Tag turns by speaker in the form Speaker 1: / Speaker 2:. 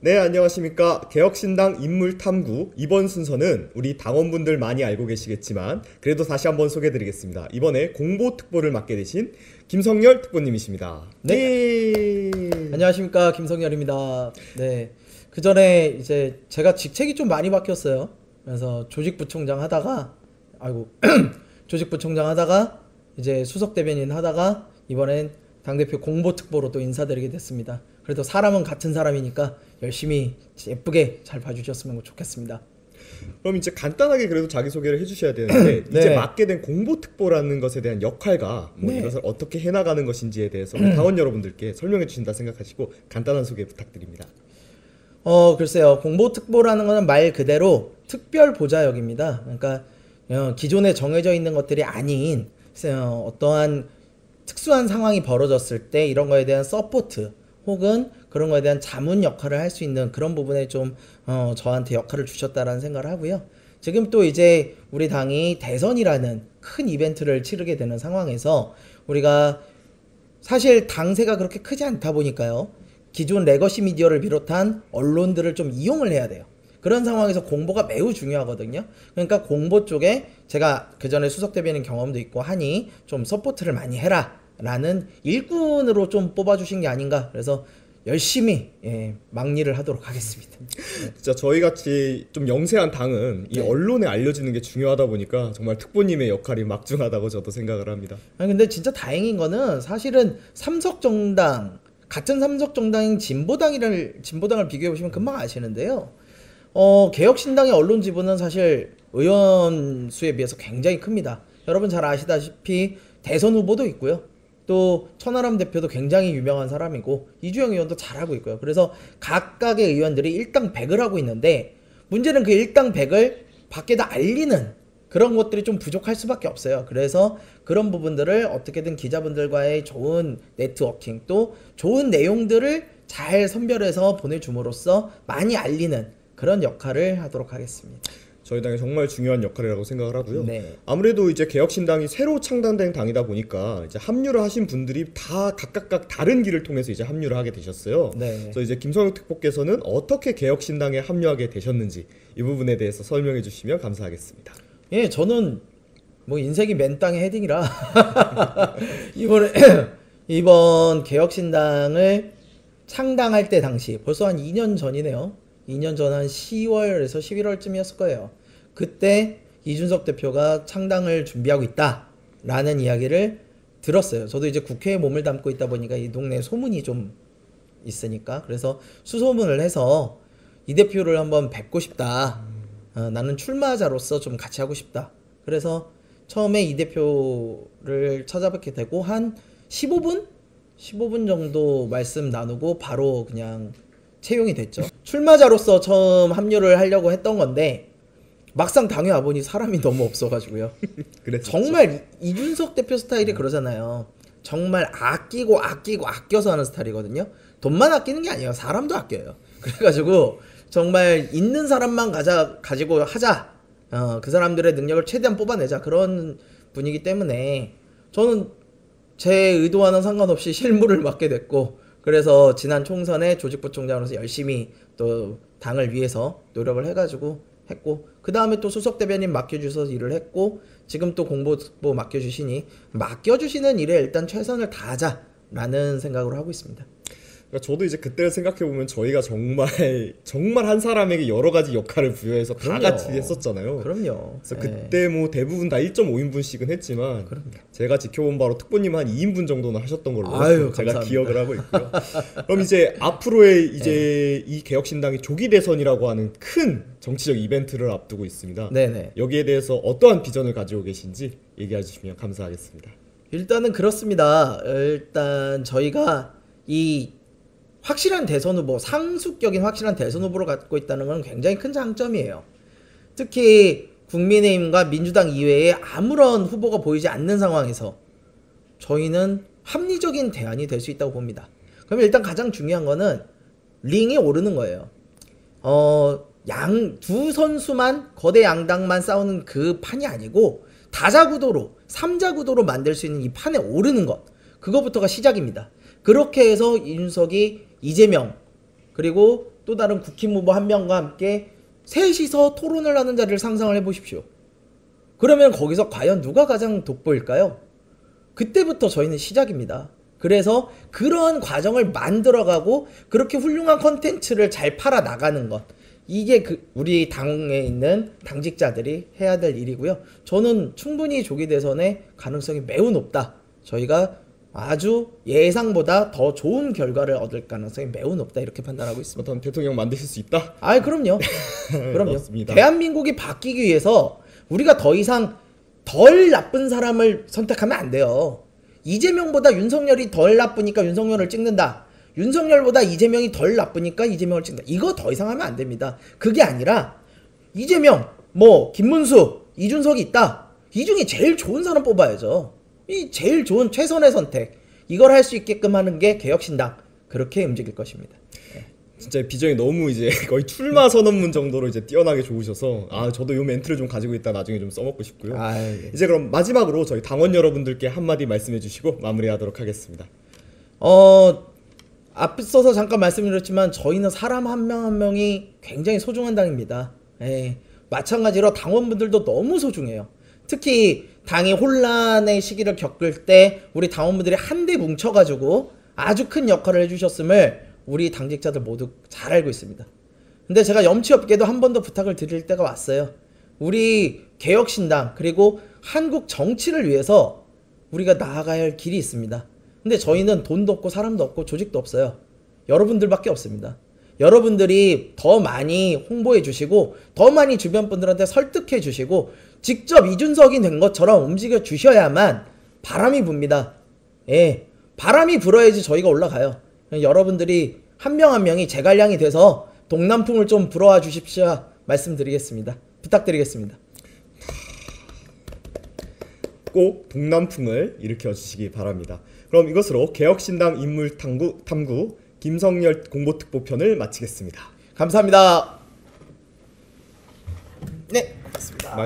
Speaker 1: 네, 안녕하십니까. 개혁신당 인물탐구 이번 순서는 우리 당원분들 많이 알고 계시겠지만 그래도 다시 한번 소개해드리겠습니다. 이번에 공보특보를 맡게 되신 김성열 특보님이십니다.
Speaker 2: 네. 안녕하십니까. 김성열입니다. 네. 그 전에 이제 제가 직책이 좀 많이 바뀌었어요. 그래서 조직부총장 하다가 조직부총장 하다가 이제 수석대변인 하다가 이번엔 당대표 공보특보로 또 인사드리게 됐습니다. 그래도 사람은 같은 사람이니까 열심히 예쁘게 잘 봐주셨으면 좋겠습니다.
Speaker 1: 그럼 이제 간단하게 그래도 자기소개를 해주셔야 되는데
Speaker 2: 네.
Speaker 1: 이제 맡게 된 공보특보라는 것에 대한 역할과
Speaker 2: 네.
Speaker 1: 이것을 어떻게 해나가는 것인지에 대해서 우리 당원 여러분들께 설명해 주신다 생각하시고 간단한 소개 부탁드립니다.
Speaker 2: 글쎄요. 공보특보라는 거는 말 그대로 특별보좌역입니다. 그러니까 기존에 정해져 있는 것들이 아닌 어떠한 특수한 상황이 벌어졌을 때 이런 거에 대한 서포트 혹은 그런 거에 대한 자문 역할을 할 수 있는 그런 부분에 좀 저한테 역할을 주셨다라는 생각을 하고요. 지금 또 이제 우리 당이 대선이라는 큰 이벤트를 치르게 되는 상황에서 우리가 사실 당세가 그렇게 크지 않다 보니까요. 기존 레거시 미디어를 비롯한 언론들을 좀 이용을 해야 돼요. 그런 상황에서 공보가 매우 중요하거든요. 그러니까 공보 쪽에 제가 그전에 수석대변인 경험도 있고 하니 좀 서포트를 많이 해라 라는 일꾼으로 좀 뽑아주신 게 아닌가. 그래서 열심히 막일을 하도록 하겠습니다.
Speaker 1: 진짜 저희같이 좀 영세한 당은 이
Speaker 2: 네.
Speaker 1: 언론에 알려지는 게 중요하다 보니까 정말 특보님의 역할이 막중하다고 저도 생각을 합니다.
Speaker 2: 아니 근데 진짜 다행인 거는 사실은 삼석정당 같은 삼석정당인 진보당을 비교해 보시면 금방 아시는데요. 개혁신당의 언론 지분은 사실 의원 수에 비해서 굉장히 큽니다. 여러분 잘 아시다시피 대선 후보도 있고요. 또 천하람 대표도 굉장히 유명한 사람이고 이주영 의원도 잘하고 있고요. 그래서 각각의 의원들이 일당백을 하고 있는데 문제는 그 일당백을 밖에다 알리는 그런 것들이 좀 부족할 수밖에 없어요. 그래서 그런 부분들을 어떻게든 기자분들과의 좋은 네트워킹 또 좋은 내용들을 잘 선별해서 보내줌으로써 많이 알리는 그런 역할을 하도록 하겠습니다.
Speaker 1: 저희 당이 정말 중요한 역할이라고 생각을 하고요.
Speaker 2: 네.
Speaker 1: 아무래도 이제 개혁신당이 새로 창단된 당이다 보니까 이제 합류를 하신 분들이 다 각각 다른 길을 통해서 이제 합류를 하게 되셨어요.
Speaker 2: 네.
Speaker 1: 그래서 이제 김성혁 특보께서는 어떻게 개혁신당에 합류하게 되셨는지 이 부분에 대해서 설명해 주시면 감사하겠습니다.
Speaker 2: 예, 저는 뭐 인생이 맨 땅에 헤딩이라 이번 개혁신당을 창당할 때 당시 벌써 한 2년 전이네요. 2년 전 한 10월에서 11월쯤이었을 거예요. 그때 이준석 대표가 창당을 준비하고 있다라는 이야기를 들었어요. 저도 이제 국회에 몸을 담고 있다 보니까 이 동네에 소문이 좀 있으니까 그래서 수소문을 해서 이 대표를 한번 뵙고 싶다. 나는 출마자로서 좀 같이 하고 싶다. 그래서 처음에 이 대표를 찾아뵙게 되고 한 15분 정도 말씀 나누고 바로 그냥 채용이 됐죠. 출마자로서 처음 합류를 하려고 했던 건데 막상 당에 와보니 사람이 너무 없어가지고요. 정말 이준석 대표 스타일이 그러잖아요. 정말 아껴서 하는 스타일이거든요. 돈만 아끼는 게 아니에요. 사람도 아껴요. 그래가지고 정말 있는 사람만 가지고 하자. 그 사람들의 능력을 최대한 뽑아내자. 그런 분위기 때문에 저는 제 의도와는 상관없이 실무를 맡게 됐고 그래서 지난 총선에 조직부총장으로서 열심히 또 당을 위해서 노력을 해가지고 했고 그 다음에 또 수석대변인 맡겨주셔서 일을 했고 지금 또 공보특보 맡겨주시는 일에 일단 최선을 다하자라는 생각으로 하고 있습니다.
Speaker 1: 그러니까 저도 이제 그때를 생각해보면 저희가 정말 한 사람에게 여러 가지 역할을 부여해서 다 같이 했었잖아요.
Speaker 2: 그럼요.
Speaker 1: 그래서 그때 뭐 대부분 다 1.5인분씩은 했지만
Speaker 2: 그럼요.
Speaker 1: 제가 지켜본 바로 특보님 한 2인분 정도는 하셨던 걸로 제가
Speaker 2: 감사합니다.
Speaker 1: 기억을 하고 있고요. 그럼 이제 앞으로의 이제 이 개혁신당이 조기 대선이라고 하는 큰 정치적 이벤트를 앞두고 있습니다.
Speaker 2: 네네.
Speaker 1: 여기에 대해서 어떠한 비전을 가지고 계신지 얘기해 주시면 감사하겠습니다.
Speaker 2: 일단은 그렇습니다. 일단 저희가 이 확실한 대선 후보, 상수격인 확실한 대선 후보를 갖고 있다는 건 굉장히 큰 장점이에요. 특히 국민의힘과 민주당 이외에 아무런 후보가 보이지 않는 상황에서 저희는 합리적인 대안이 될 수 있다고 봅니다. 그러면 일단 가장 중요한 거는 링에 오르는 거예요. 두 선수만 거대 양당만 싸우는 그 판이 아니고 다자구도로 3자구도로 만들 수 있는 이 판에 오르는 것, 그거부터가 시작입니다. 그렇게 해서 이준석이 이재명 그리고 또 다른 국힘 후보 한 명과 함께 셋이서 토론을 하는 자리를 상상을 해보십시오. 그러면 거기서 과연 누가 가장 돋보일까요? 그때부터 저희는 시작입니다. 그래서 그러한 과정을 만들어가고 그렇게 훌륭한 컨텐츠를 잘 팔아 나가는 것, 이게 우리 당에 있는 당직자들이 해야 될 일이고요. 저는 충분히 조기 대선의 가능성이 매우 높다. 저희가 아주 예상보다 더 좋은 결과를 얻을 가능성이 매우 높다, 이렇게 판단하고 있습니다.
Speaker 1: 어떤 대통령 만드실 수 있다?
Speaker 2: 아, 그럼요. 그럼요.
Speaker 1: 맞습니다.
Speaker 2: 대한민국이 바뀌기 위해서 우리가 더 이상 덜 나쁜 사람을 선택하면 안 돼요. 이재명보다 윤석열이 덜 나쁘니까 윤석열을 찍는다. 윤석열보다 이재명이 덜 나쁘니까 이재명을 찍는다. 이거 더 이상 하면 안 됩니다. 그게 아니라 이재명, 김문수, 이준석이 있다. 이 중에 제일 좋은 사람 뽑아야죠. 이 제일 좋은 최선의 선택. 이걸 할 수 있게끔 하는 게 개혁신당. 그렇게 움직일 것입니다.
Speaker 1: 진짜 비전이 너무 이제 거의 출마 선언문 정도로 이제 뛰어나게 좋으셔서 저도 요 멘트를 좀 가지고 있다 나중에 좀 써먹고 싶고요.
Speaker 2: 예.
Speaker 1: 이제 그럼 마지막으로 저희 당원 여러분들께 한마디 말씀해 주시고 마무리하도록 하겠습니다.
Speaker 2: 앞서서 잠깐 말씀드렸지만 저희는 사람 한 명 한 명이 굉장히 소중한 당입니다. 마찬가지로 당원분들도 너무 소중해요. 특히 당이 혼란의 시기를 겪을 때 우리 당원분들이 한데 뭉쳐가지고 아주 큰 역할을 해주셨음을 우리 당직자들 모두 잘 알고 있습니다. 근데 제가 염치 없게도 한 번 더 부탁을 드릴 때가 왔어요. 우리 개혁신당 그리고 한국 정치를 위해서 우리가 나아가야 할 길이 있습니다. 근데 저희는 돈도 없고 사람도 없고 조직도 없어요. 여러분들밖에 없습니다. 여러분들이 더 많이 홍보해 주시고 더 많이 주변 분들한테 설득해 주시고 직접 이준석이 된 것처럼 움직여 주셔야만 바람이 붑니다. 바람이 불어야지 저희가 올라가요. 여러분들이 한 명 한 명이 제갈량이 돼서 동남풍을 좀 불어와 주십시오 말씀드리겠습니다. 부탁드리겠습니다.
Speaker 1: 꼭 동남풍을 일으켜 주시기 바랍니다. 그럼 이것으로 개혁신당 인물 탐구 김성열 공보특보편을 마치겠습니다.
Speaker 2: 감사합니다. 네, 고맙습니다.